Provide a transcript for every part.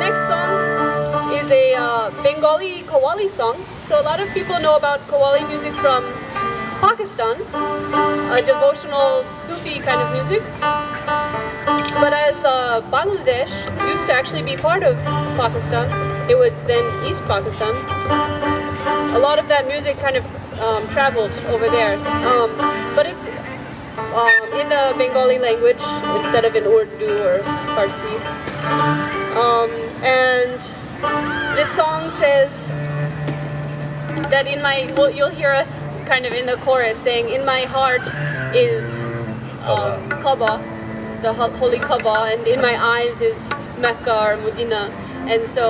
next song is a Bengali Qawwali song. So a lot of people know about Qawwali music from Pakistan, a devotional Sufi kind of music. But as Bangladesh used to actually be part of Pakistan, it was then East Pakistan, a lot of that music kind of traveled over there. But it's in the Bengali language instead of in Urdu or Farsi. And this song says that you'll hear us kind of in the chorus saying, in my heart is Kaaba, the holy Kaaba, and in my eyes is Mecca or Medina. And so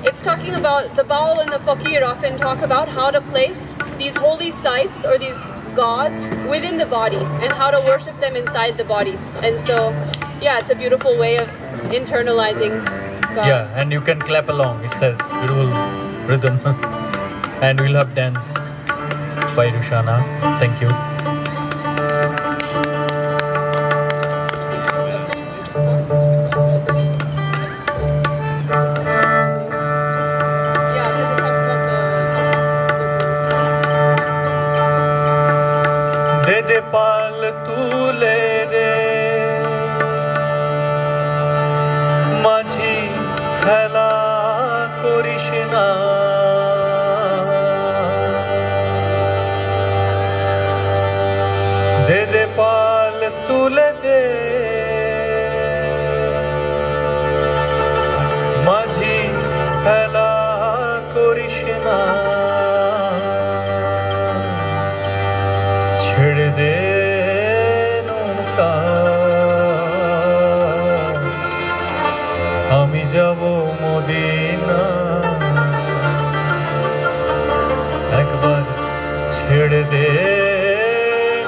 it's talking about, the Baul and the Fakir often talk about how to place these holy sites or these gods within the body and how to worship them inside the body. And so, yeah, it's a beautiful way of internalizing God. Yeah, and you can clap along. It says beautiful rhythm. And we'll have dance by Rushana. Thank you. Dede pal tule de Majhi khela korish na Dede pal tule de Majhi khela korish na ছেড়ে দে নৌকা আমি যাব Medina একবার ছেড়ে দে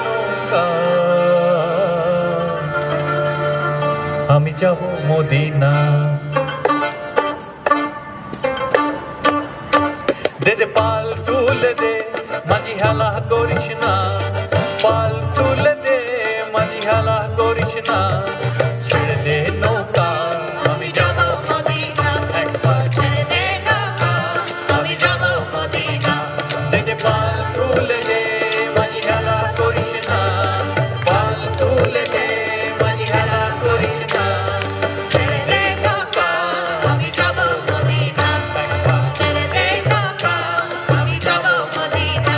নৌকা আমি যাব Medina দে দে পাল তুলে দে মাঝি হেলা করিস না পাল তুলে দে মাঝি হেলা করিস না ছেড়ে দে নৌকা আমি যাব মদিনা একবার ছেড়ে দে নৌকা আমি যাব মদিনা দে দে পাল তুলে দে মাঝি হেলা করিস না পাল তুলে দে মাঝি হেলা করিস না ছেড়ে দে নৌকা আমি যাব মদিনা একবার ছেড়ে দে নৌকা আমি যাব মদিনা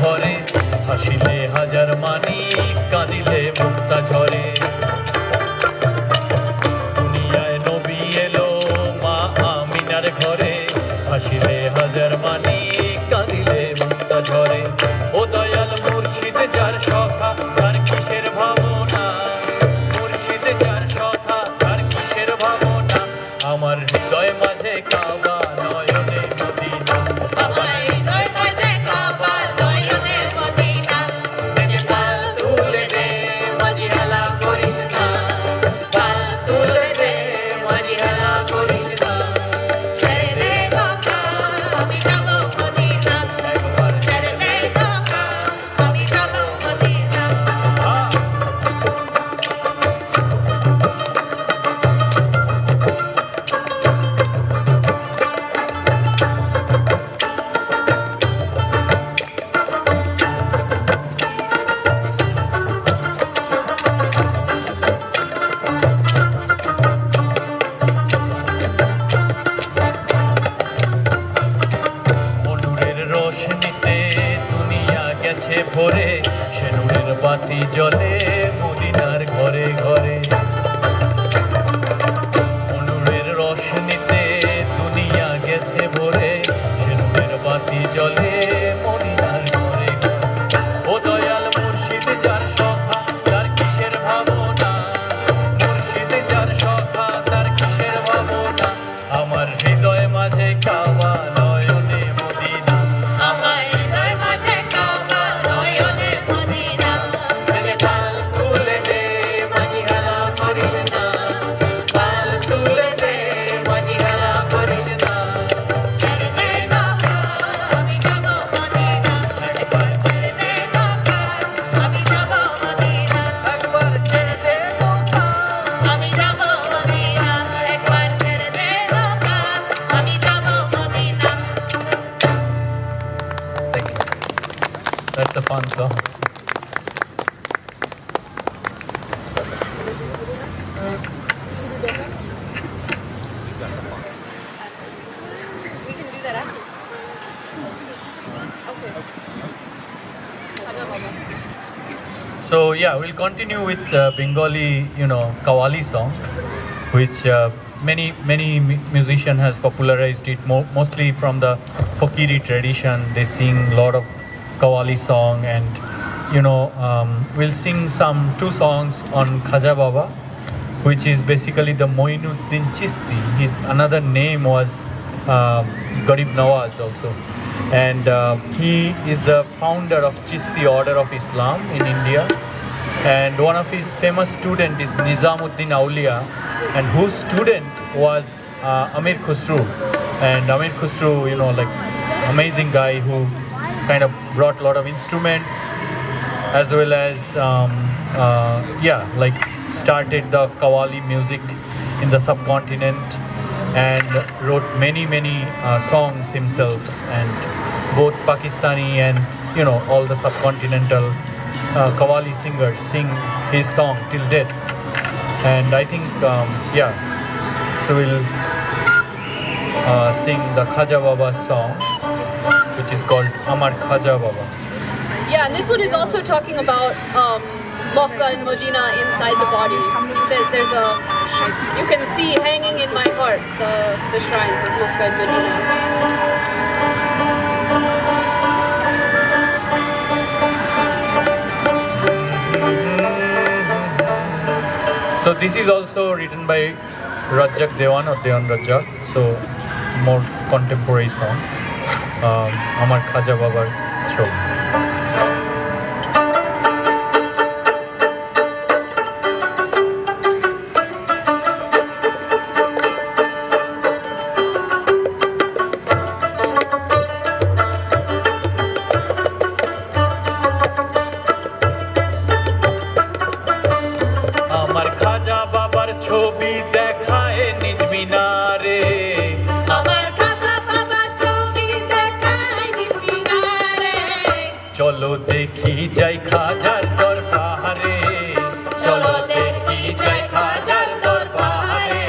ঘরে হাসিলে হাজার মানি কাঁদিলে মুক্তা ঝরে দুনিয়ায় নবী এলো মা আমিনার ঘরে হাসিলে হাজার মানি কাঁদিলে মুক্তা ঝরে ও দয়াল মুর্শিদ যার সখা তার কিসের ভাবনা মুর্শিদ যার সখা তার কিসের ভাবনা আমার হৃদয় মাঝে কাবা নয়নে মদিনা আমার হৃদয় মাঝে কাবা ভরে সেনুরের বাতি জ্বলে মদিনার ঘরে ঘরে অনুরের রোশনীতে দুনিয়া গেছে ভরে সেনুরের বাতি জ্বলে মদিনার ঘরে ঘরে ও দয়াল মুর্শিদ যার সখা song. We can do that after. Okay. So yeah, we'll continue with Bengali, Qawwali song, which many musician has popularized it mostly from the Fakiri tradition. They sing a lot of Qawwali song, and we'll sing two songs on Khaja Baba, which is basically the Moinuddin Chisti. His another name was Garib Nawaz also, and he is the founder of Chisti order of Islam in India, and one of his famous student is Nizamuddin Aulia, and whose student was Amir Khusru. And Amir Khusru, like amazing guy who kind of brought a lot of instruments, as well as started the Qawwali music in the subcontinent, and wrote many songs himself, and both Pakistani and all the subcontinental Qawwali singers sing his song till date. And I think so we'll sing the Khaja Baba song, which is called Amar Khaja Baba. Yeah, and this one is also talking about Makkah and Medina inside the body. He says you can see hanging in my heart the shrines of Makkah and Medina. So this is also written by Rajak Dewan or Dewan Rajak, so more contemporary song, Amar Khaja Babar Chhok. চলো দেখি যাই খাজার দরবারে, চলো দেখি যাই খাজার দরবারে,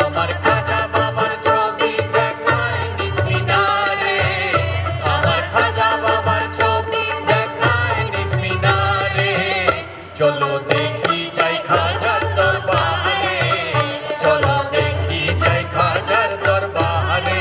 আমার খাজা বাবার ছবি দেখায় নিজ মিনারে, আমার খাজা বাবার ছবি দেখায় নিজ মিনারে, চলো দেখি যাই খাজার দরবারে, চলো দেখি যাই খাজার দরবারে।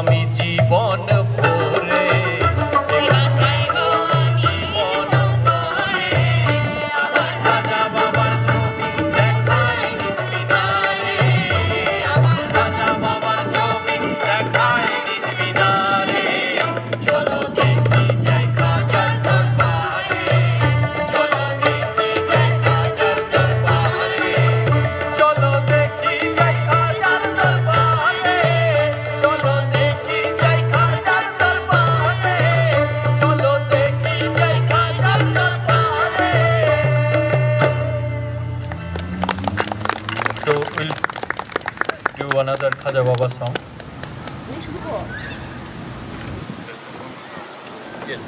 আমি জীবন ভরে দেখাই গো জীবন ভরে আমার খাজা বাবার ছবি দেখাই নিজ মিনারে আমার খাজা বাবার ছবি দেখাই নিজ মিনারে চলো দেখি যাই খাজার দরবারে চলো দেখি যাই খাজার দরবারে চলো দেখি যাই খাজার দরবারে চলো দেখি যাই খাজার দরবারে চলো দেখি যাই খাজার দরবারে So we'll do another Khaja Baba song. Yes.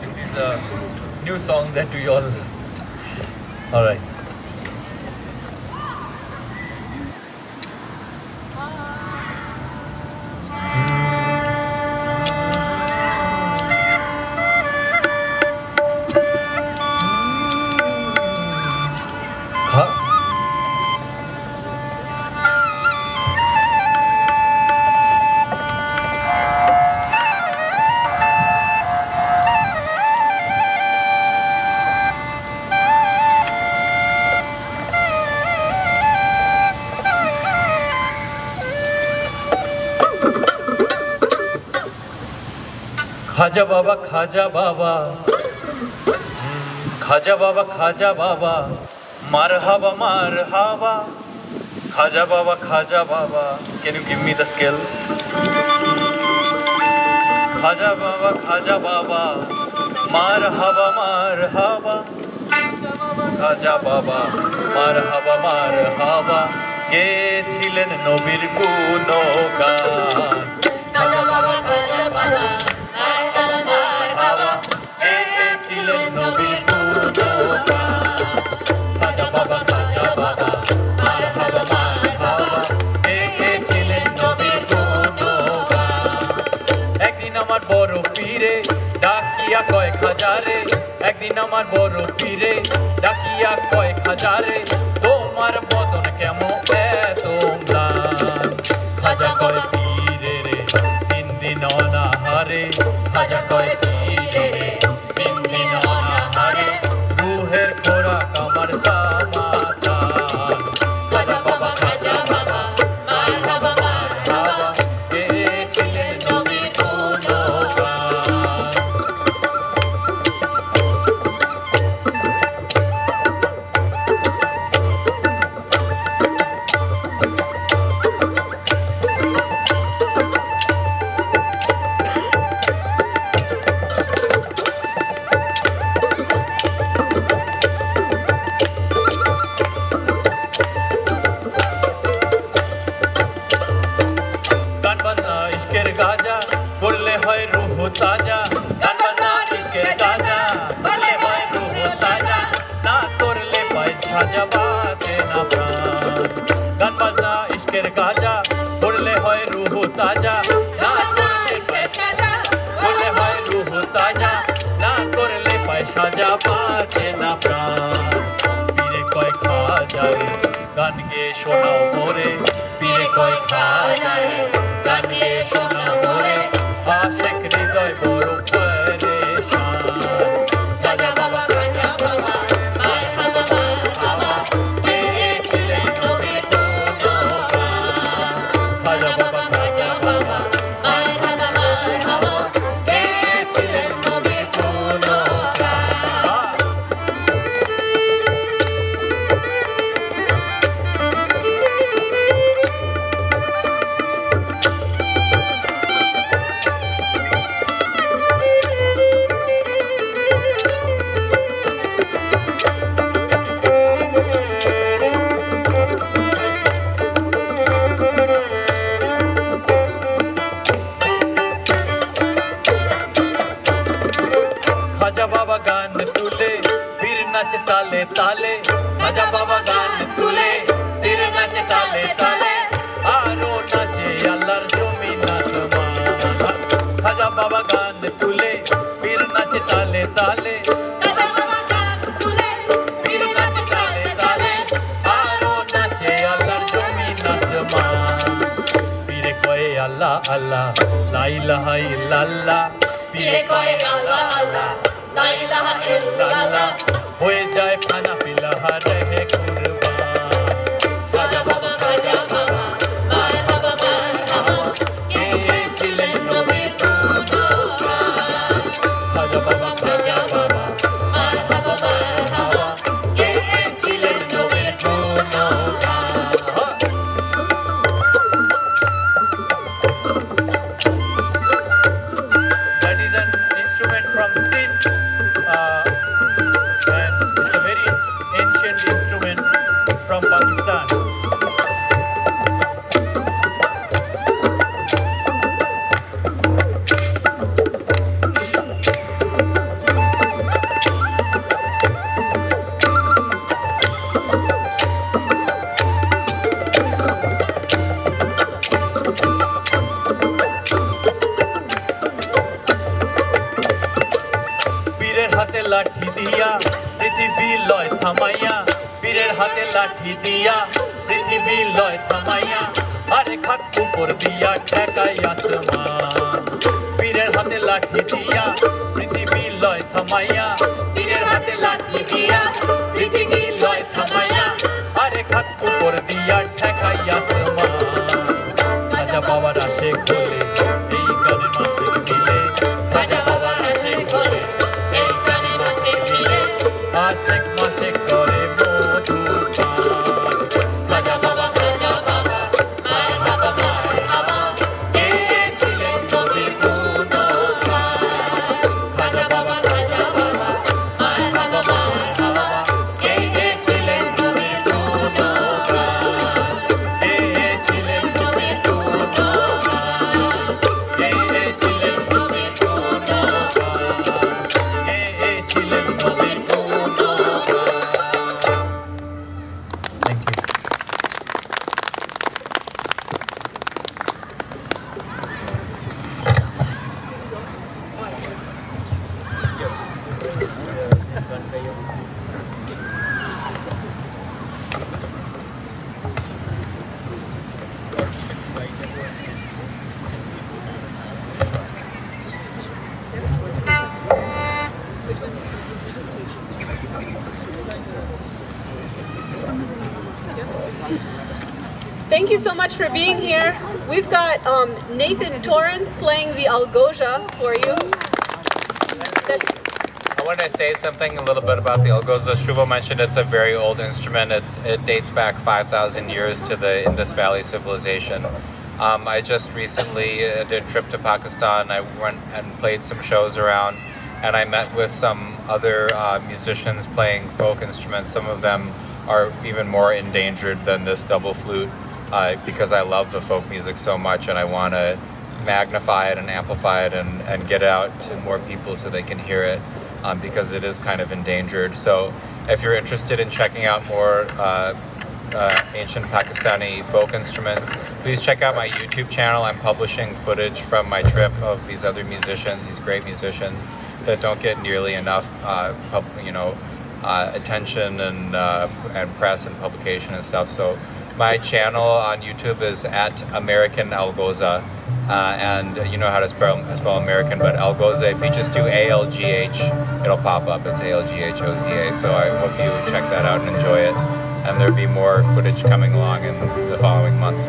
This is a new song that we all right. খাজা বাবা খাজা বাবা খাজা বাবা খাজা বাবা মারহাবা মারহাবা খাজা বাবা খাজা বাবা can you give me the scale খাজা বাবা মারহাবা মারহাবা খাজা বাবা মারহাবা মারহাবা কে ছিলেন নবীর গুণগান খাজা বাবা খাজা বাবা নবীর গুণগান খাজা বাবা মারহাবা মারহাবা কে ছিলেন নবীর গুণগান একদিন আমার বড় পীরে ডাকিয়া কয়েক হাজারে একদিন আমার বড় পীরে ডাকিয়া কয়েক হাজারে তোমার বদন কেমন এত ম্লান খাজা কয় পীরে রে তিন দিন অনাহারে খাজা কয় পীরে রে তিন দিন অনাহারে রুহের খোরাক আমার সমাধান খাজা বাবা মারহাবা মারহাবা কে ছিলেন নবীর গুণগান ইশকের গাজা করলে হয় রুহ তাজা গান বাজনা ইশকের গাজা করলে হয় রুহ তাজা না করলে পায় সাজা বাজে না প্রাণ গান বাজনা ইশকের গাজা করলে হয় রুহ তাজা না করলে পায় সাজা করলে হয় রুহ তাজা না করলে পায় সাজা বাজে না প্রাণ পীরে কয় খাজারে গান গেয়ে শোনাও মোরে পীরে কয় খাজারে গান গেয়ে শোনাও মোরে আশেক হৃদয় বড় পরেশান খাজা বাবা মারহাবা মারহাবা কে ছিলেন নবীর গুণগান খাজা বাবা মারহাবা মারহাবা কে ছিলেন নবীর গুণগান খাজা বাবা গান তুলে ফির নাচে তালে তালে খাজা বাবা গান তুলে ফির নাচে তালে তালে আরো নাচে আল্লাহর জমিন আসমান খাজা বাবা গান তুলে ফির নাচে তালে তালে খাজা বাবা গান তুলে ফির আল্লাহ আল্লাহ লা ইলাহা ইল্লাল্লাহ পীরে কয় আল্লাহ আল্লাহ লা ইলাহা ইল্লাল্লাহ হয়ে যায় ফানা ফিলাহা রহে কুরবান খাজা বাবা মারহাবা মারহাবা কে ছিলেন নবীর গুণগান খাজা বাবা মারহাবা মারহাবা কে ছিলেন নবীর গুণগান That is an instrument from Sindh, and it's a very ancient instrument from Pakistan. পীরের হাতে লাঠি দিয়া পৃথিবী লয় থামাইয়া পীরের হাতে লাঠি দিয়া পৃথিবী লয় থামাইয়া আরে খাত উপর দিয়া ঠেকাই আসমান পীরের হাতে লাঠি দিয়া পৃথিবী লয় থামাইয়া পীরের হাতে লাঠি দিয়া পৃথিবী লয় থামাইয়া আরে খাত উপর দিয়া ঠেকাই আসমান খাজা বাবার আসে খোলে এই গানের মাসে মিলে খাজা বাবা আসে বলে এই গানে মাসে মিলে আশেক মাসে করে মধুর পান খাজা বাবা মারহাবা মারহাবা কে ছিলেন নবীর গুণগান খাজা বাবা মারহাবা মারহাবা কে ছিলেন নবীর গুণগান কে ছিলেন নবীর গুণগান কে ছিলেন নবীর গুণগান কে ছিলেন নবীর গুণগান thank you Thank you so much for being here. We've got Nathan Torrance playing the algoja for you. That's I wanted to say something a little bit about the algoza. Shubha mentioned it's a very old instrument. It dates back 5,000 years to the Indus Valley civilization. I just recently did a trip to Pakistan. I went and played some shows around, and I met with some other musicians playing folk instruments. Some of them are even more endangered than this double flute because I love the folk music so much, and I want to magnify it and amplify it and get it out to more people so they can hear it. Because it is kind of endangered. So if you're interested in checking out more ancient Pakistani folk instruments, please check out my YouTube channel. I'm publishing footage from my trip of these other musicians, these great musicians that don't get nearly enough attention and press and publication and stuff. So my channel on YouTube is at American Algoza. And you know how to spell American, but Algoza, if you just do ALGH, it'll pop up. It's ALGHOZA. So I hope you check that out and enjoy it. And there'll be more footage coming along in the following months.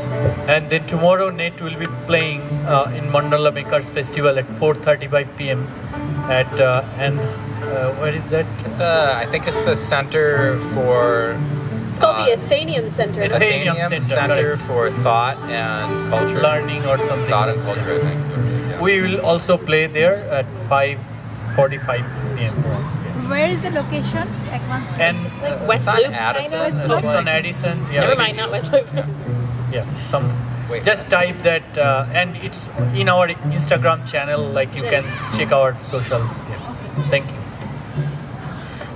And then tomorrow Nate will be playing in Mandala Makers Festival at 4:35 p.m. at where is that? It's I think it's the Center for It's called the Athenaeum Center. Athenaeum Center, for Thought and Culture. Learning or something. Thought and Culture, I think. Yeah. We will also play there at 5:45 p.m. Where is the location? Like once And It's like It's West on Loop. Addison. West It's Loop. it's like- on Addison. Yeah, Never mind, not West Loop. Yeah, some. Wait. Just type that, and it's in our Instagram channel. Like you can check our socials. Yeah. Thank you.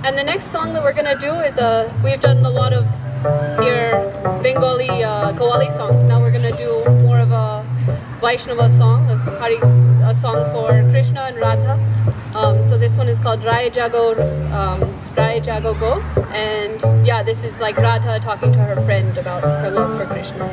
And the next song that we're gonna do is we've done a lot of here Bengali Qawwali songs. Now we're gonna do more of a Vaishnava song, a song for Krishna and Radha. So this one is called Raya Jago Go, and yeah, this is like Radha talking to her friend about her love for Krishna.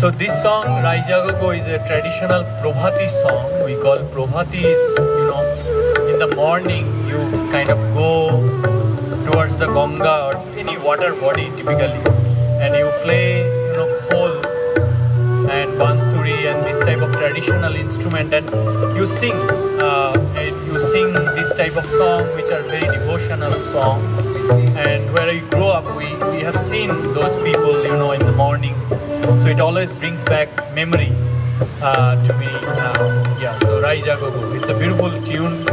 So this song, Raijagogo, is a traditional Probhati song. We call Probhati is, in the morning you kind of go towards the Ganga or any water body typically, and you play, khol and bansuri and this type of traditional instrument, and you sing this type of song which are very devotional song. And where I grew up, we have seen those people, in the morning. So it always brings back memory to me. So Raijagogo, it's a beautiful tune.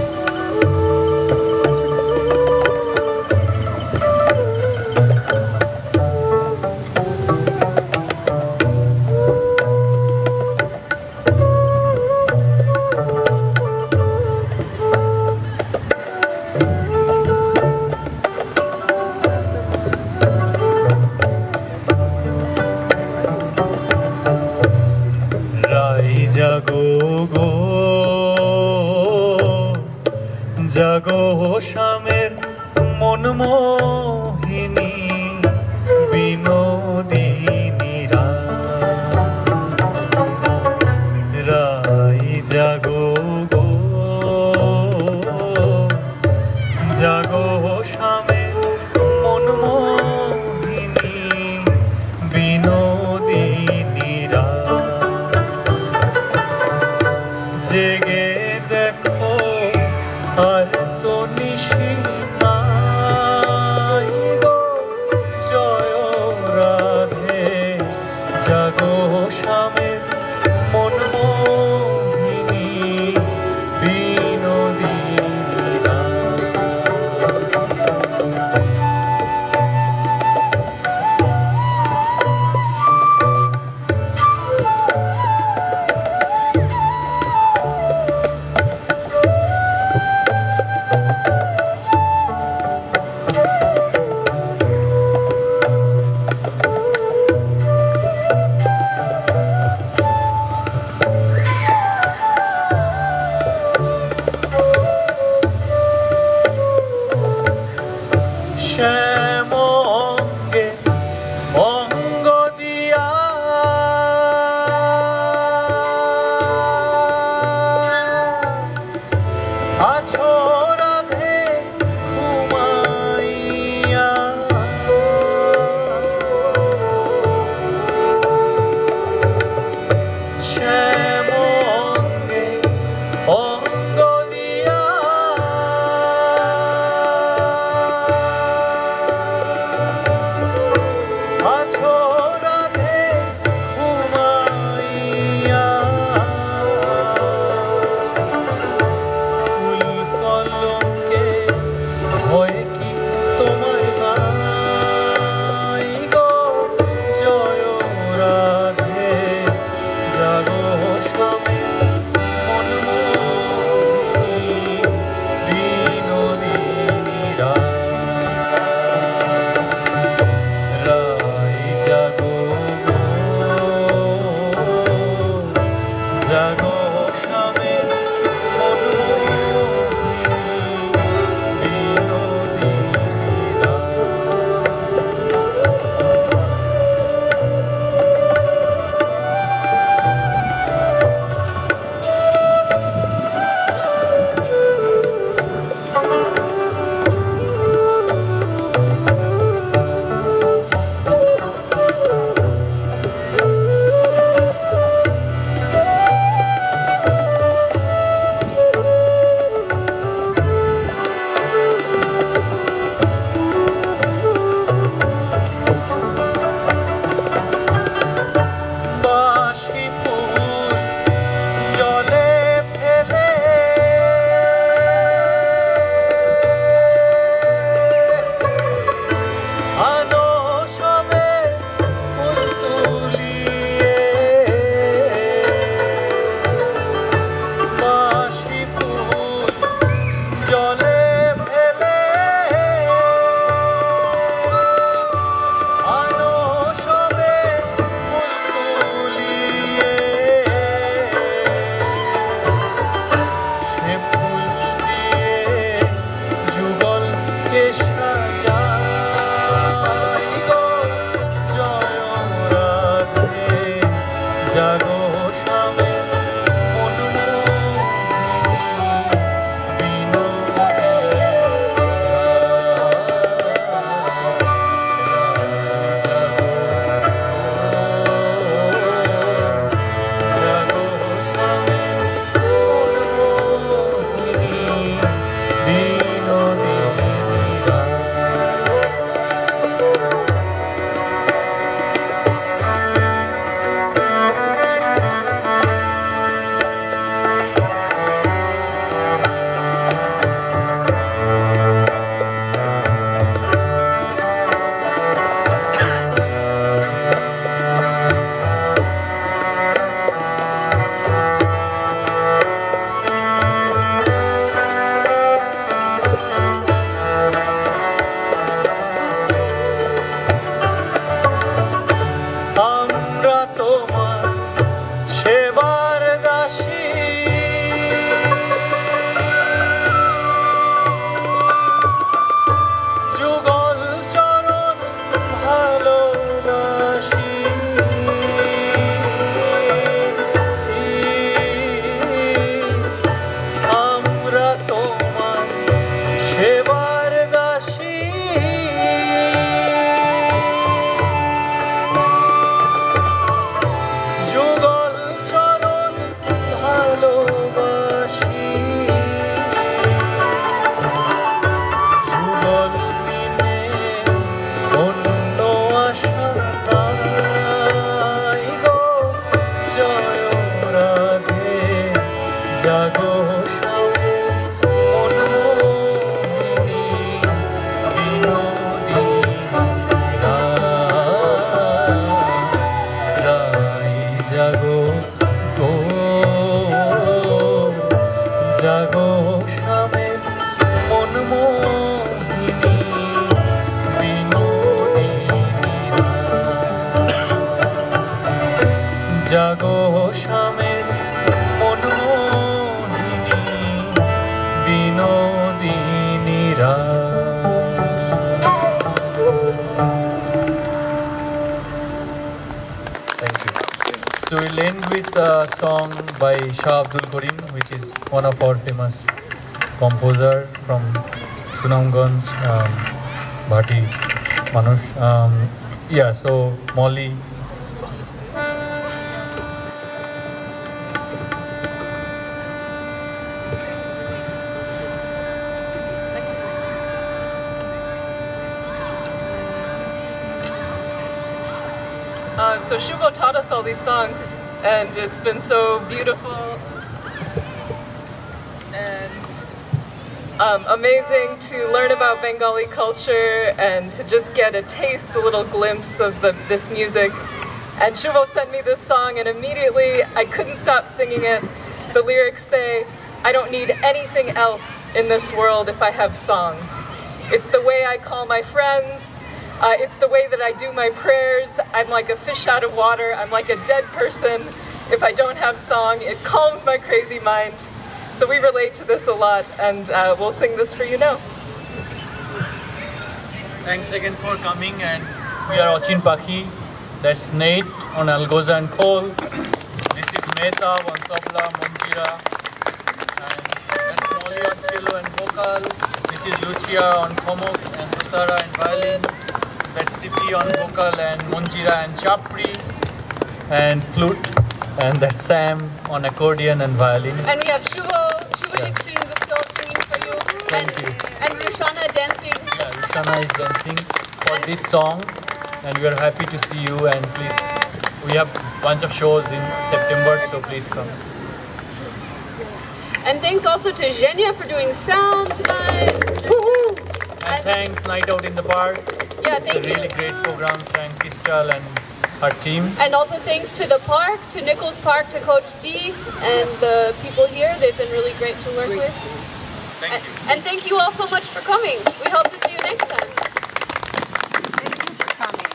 জাগো জাগো শ্যামের মনমোহিনী বিনোদিনী রাই জাগো গো জাগো শ্যামের মনমোহিনী বিনোদিনী জেগে দেখো আর তো নিশি নাই গো জয় রাধে জাগো শ্যামের মনমোহিনী বিনোদিনী শ্যামঙ্গে অঙ্গ দিয়া আছো রাধে ঘুমাইয়া শ্যামঙ্গে অঙ্গ দিয়া আছো রাধে ঘুমাইয়া ফুল কলঙ্কে হয় কি তোমার নাই গো জয় রাধে জাগো স্বামী মনমোহিনী বিনোদিনী রাই জাগো জাগো শামে জাগো শামের Manmohini Binodini Thank you. So we'll end with a song by Shah Abdul Karim, which is one of our famous composer from Sunamganj, Bhati Manush. Yeah, so Molly. So Shubho taught us all these songs, and it's been so beautiful and amazing to learn about Bengali culture and to just get a taste, a little glimpse of this music. And Shubho sent me this song, and immediately I couldn't stop singing it. The lyrics say, "I don't need anything else in this world if I have song. It's the way I call my friends. It's the way that I do my prayers. I'm like a fish out of water. I'm like a dead person. If I don't have song, it calms my crazy mind." So we relate to this a lot, and we'll sing this for you now. Thanks again for coming, and we are Ochin Pakhi. That's Nate on Algoza and Khol. This is Mehtab on tabla, Monjira, and that's Molly on cello and vocal. This is Lucia on khomok and dotara and violin. That's Sipi on vocal and Monjira and chapri and flute, and that's Sam on accordion and violin. And we have Shubho Dixon singing for you. Thank you. And Rushana dancing. Yeah, Rushana is dancing for this song, and we are happy to see you. And please, we have a bunch of shows in September, so please come. And thanks also to Zhenya for doing sound tonight. Woohoo! And thanks Night Out in the Park. Yeah, it's a thank you. really great program. Thank Crystal and her team. And also thanks to the park, to Nichols Park, to Coach D, and the people here. They've been really great to work with. Thank you. And thank you all so much for coming. We hope to see you next time. Thank you for coming.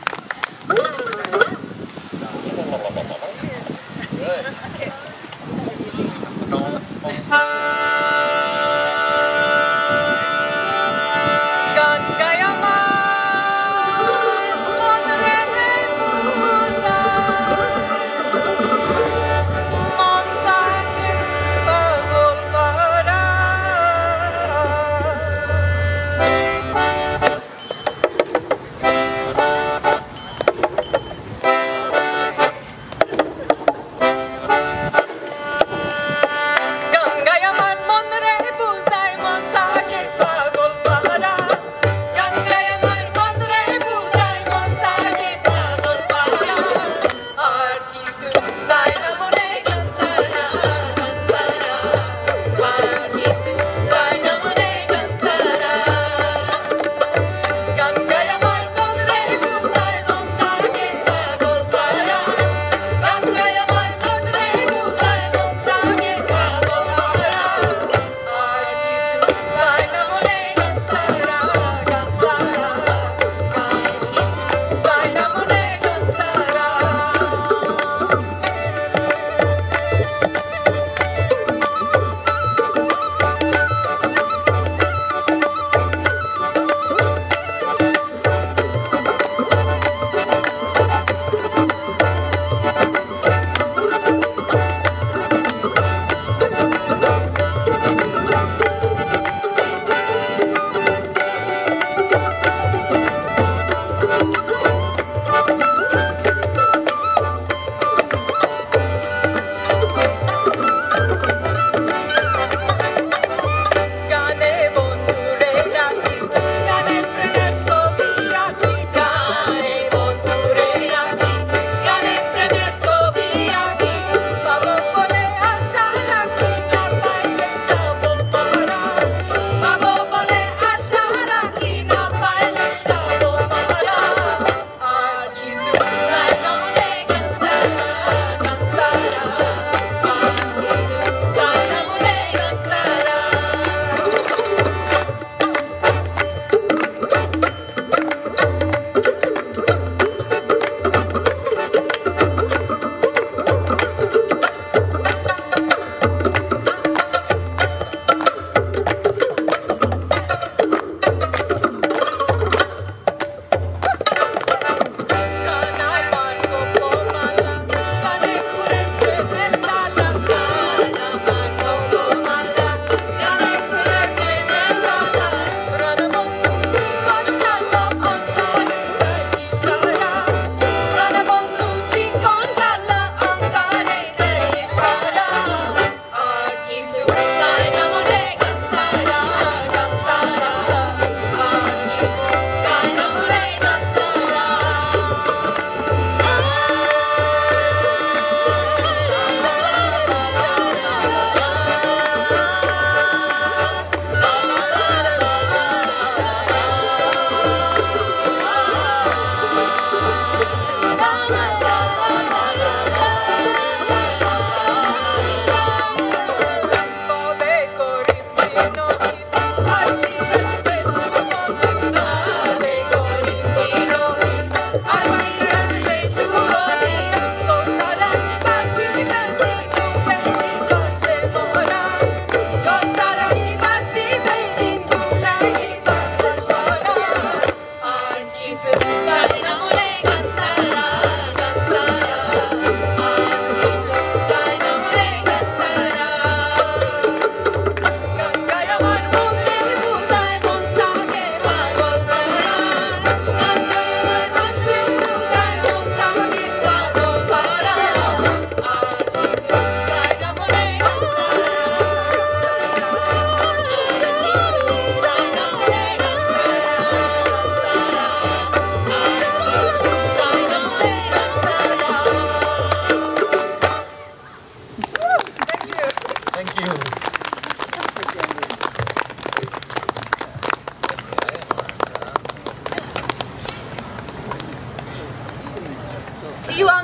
See you on